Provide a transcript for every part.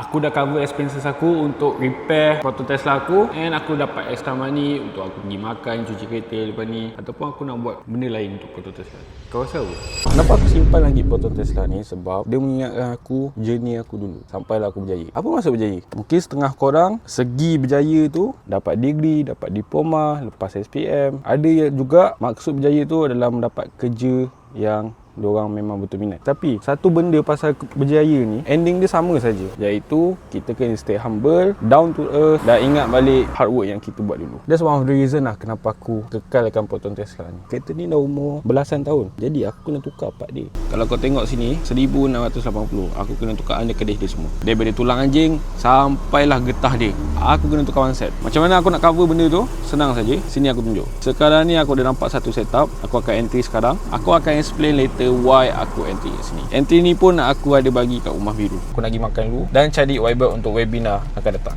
Aku dah cover expenses aku untuk repair Proton Tesla aku, and aku dapat extra money untuk aku pergi makan, cuci kereta lepas ni, ataupun aku nak buat benda lain untuk Proton Tesla. Kau rasa apa? Kenapa aku simpan lagi Proton Tesla ni? Sebab dia mengingatkan aku journey aku dulu sampailah aku berjaya. Apa maksud berjaya? Mungkin setengah korang segi berjaya tu dapat degree, dapat diploma, lepas SPM. Ada yang juga maksud berjaya tu adalah mendapat kerja yang diorang memang betul minat. Tapi satu benda pasal berjaya ni, ending dia sama saja, iaitu kita kena stay humble, down to earth, dan ingat balik hard work yang kita buat dulu. That's one of the reason lah kenapa aku kekalkan Proton Tesla ni. Kereta ni dah umur belasan tahun, jadi aku kena tukar part dia. Kalau kau tengok sini 1680, aku kena tukar undercarriage dia semua, daripada tulang anjing sampailah getah dia, aku kena tukar one set. Macam mana aku nak cover benda tu? Senang saja, sini aku tunjuk. Sekarang ni aku dah nampak satu setup. Aku akan entry sekarang. Aku akan explain later why aku entry kat sini. Entry ni pun aku ada bagi kat Rumah Biru. Aku nak pergi makan dulu dan cari whiteboard untuk webinar akan datang.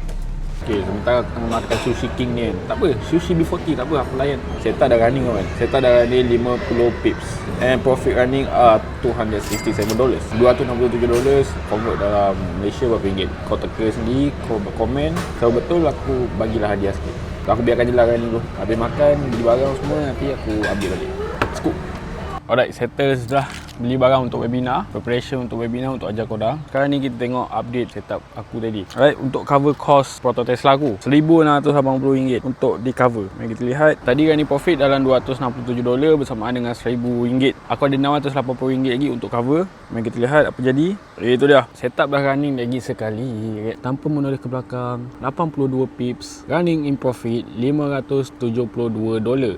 Okay, sementara aku makan Sushi King ni kan, tak apa, Sushi B40 tak apa, aku layan. Setup dah running kawan. Setup dah running 50 pips, and profit running $267. $267 convert dalam Malaysia berapa ringgit? Kau teka sendiri, kau komen. Kalau betul, aku bagilah hadiah sikit. Aku biarkan je lah running dulu. Habis makan, beli barang semua, nanti aku ambil balik. Scoop. Alright, settle sudah beli barang untuk webinar, preparation untuk webinar untuk ajar korang. Sekarang ni kita tengok update setup aku tadi. Alright, untuk cover cost Proton Tesla aku RM1,680 untuk di cover. Mari kita lihat. Tadi running profit dalam $267 bersamaan dengan RM1,000. Aku ada RM680 lagi untuk cover. Mari kita lihat apa jadi. Itu dia. Setup dah running lagi sekali tanpa menoleh ke belakang. 82 pips. Running in profit $572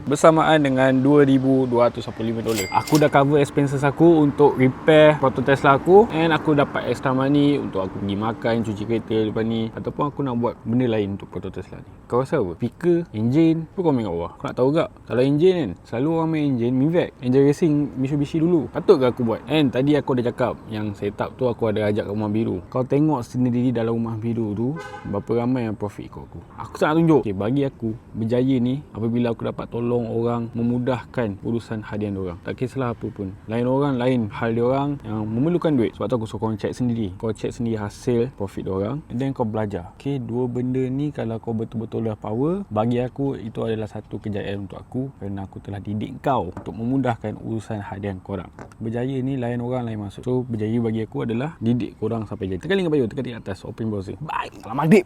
bersamaan dengan $2,245. Aku dah cover expenses aku untuk repair Proton Tesla aku, and aku dapat extra money untuk aku pergi makan, cuci kereta lepas ni, ataupun aku nak buat benda lain untuk Proton Tesla ni. Kau rasa apa? Speaker, engine, apa kau main kat bawah? Kau nak tahu tak? Kalau engine kan, selalu orang main engine Mivec, engine racing Mitsubishi dulu. Patut ke aku buat? And tadi aku dah cakap yang setup tu aku ada ajak ke Rumah Biru. Kau tengok sendiri dalam Rumah Biru tu berapa ramai yang profit ikut aku. Aku tak nak tunjuk. Okay, bagi aku berjaya ni apabila aku dapat tolong orang, memudahkan urusan hadian orang. Tak kisahlah apa pun. Lain orang, lain hal dia orang yang memerlukan duit. Sebab tu aku suruh korang check sendiri. Kau check sendiri hasil profit dia orang, and then kau belajar. Okay, dua benda ni kalau kau betul-betul dah power, bagi aku itu adalah satu kejayaan untuk aku, kerana aku telah didik kau untuk memudahkan urusan hadian korang. Berjaya ni lain orang, lain masuk. So berjaya bagi aku adalah didik korang sampai jadi. Tekan link kat bio, tekan di atas, open browser. Bye. Salam maghrib.